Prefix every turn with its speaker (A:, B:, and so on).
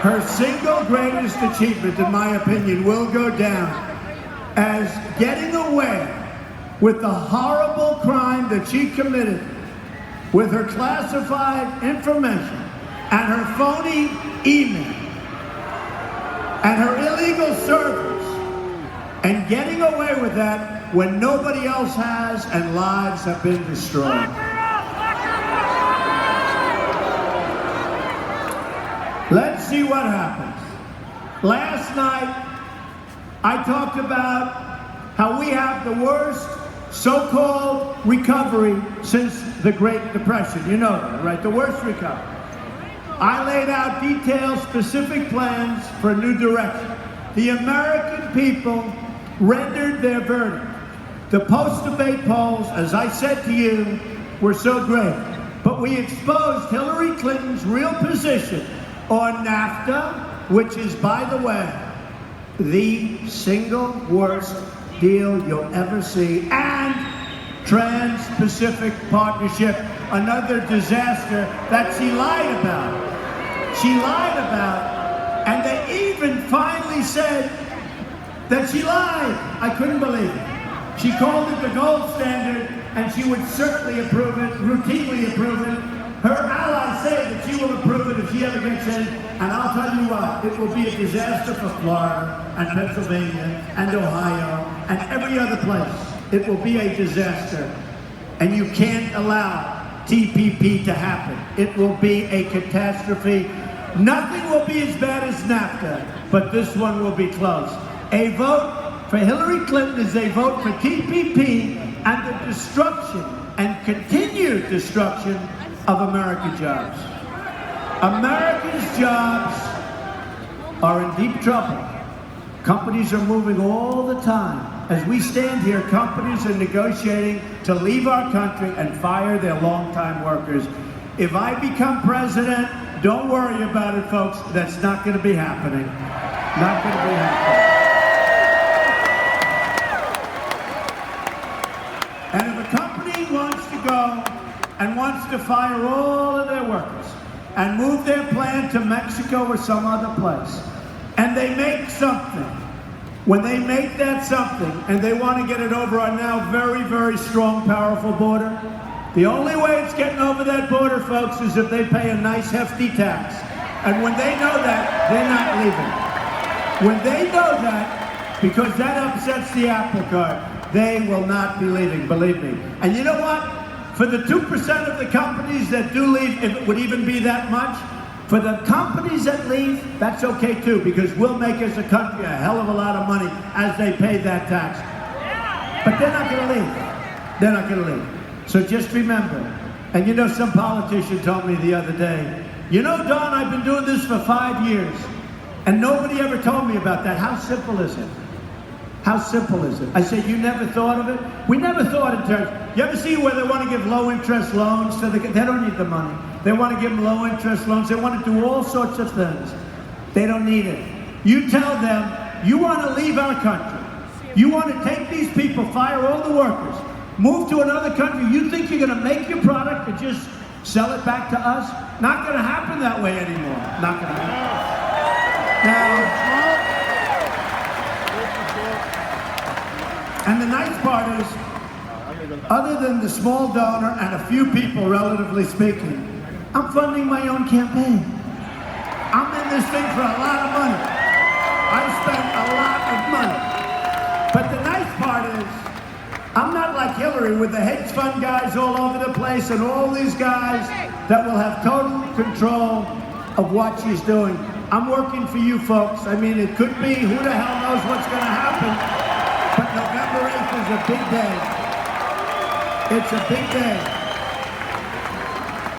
A: Her single greatest achievement, in my opinion, will go down as getting away with the horrible crime that she committed with her classified information and her phony email and her illegal servers, and getting away with that when nobody else has and lives have been destroyed. Let's see what happens. Last night, I talked about how we have the worst so-called recovery since the Great Depression. You know that, right? The worst recovery. I laid out detailed, specific plans for a new direction. The American people rendered their verdict. The post-debate polls, as I said to you, were so great. But we exposed Hillary Clinton's real position on NAFTA, which is, by the way, the single worst deal you'll ever see, and Trans-Pacific Partnership, another disaster that she lied about. She lied about, and they even finally said that she lied. I couldn't believe it. She called it the gold standard, and she would certainly approve it, routinely approve it. Her allies say that she will approve it if she ever gets in, and I'll tell you what, it will be a disaster for Florida and Pennsylvania and Ohio and every other place. It will be a disaster, and you can't allow TPP to happen. It will be a catastrophe. Nothing will be as bad as NAFTA, but this one will be close. A vote for Hillary Clinton is a vote for TPP and the destruction and continued destruction of American jobs. America's jobs are in deep trouble. Companies are moving all the time. As we stand here, companies are negotiating to leave our country and fire their longtime workers. If I become president, don't worry about it, folks. That's not going to be happening. Not going to be happening. And if a company wants to go and wants to fire all of their workers and move their plant to Mexico or some other place, and they make something, when they make that something and they want to get it over our now very, very strong, powerful border, the only way it's getting over that border, folks, is if they pay a nice, hefty tax. And when they know that, they're not leaving. When they know that, because that upsets the apple cart, they will not be leaving, believe me. And you know what? For the 2% of the companies that do leave, if it would even be that much, for the companies that leave, that's okay too, because we'll make as a country a hell of a lot of money as they pay that tax. But they're not going to leave. They're not going to leave. So just remember, and you know, some politician told me the other day, you know, Don, I've been doing this for 5 years, and nobody ever told me about that. How simple is it? How simple is it? I said, you never thought of it? We never thought in terms, you ever see where they want to give low interest loans to they don't need the money. They want to give them low interest loans. They want to do all sorts of things. They don't need it. You tell them, you want to leave our country. You want to take these people, fire all the workers, move to another country. You think you're going to make your product and just sell it back to us? Not going to happen that way anymore. Not going to happen. Now, and the nice part is, other than the small donor and a few people, relatively speaking, I'm funding my own campaign. I'm in this thing for a lot of money. I spend a lot of money. But the nice part is, I'm not like Hillary with the hedge fund guys all over the place and all these guys that will have total control of what she's doing. I'm working for you folks. I mean, it could be, who the hell knows what's going to happen. But November 8th is a big day. It's a big day.